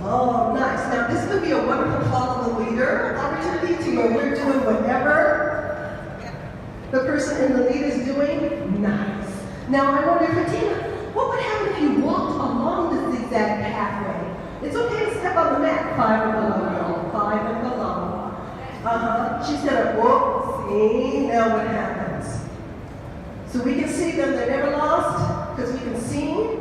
Oh, nice. Now, this would be a wonderful follow the leader opportunity to where we're doing whatever the person in the lead is doing. Nice. Now, I wonder, Fatima, what would happen if you walked along the zigzag pathway? It's okay to step on the mat. 5 and below, y'all. 5 and below. She's gonna walk. See, now what happens? So we can see them. They're never lost because we can see.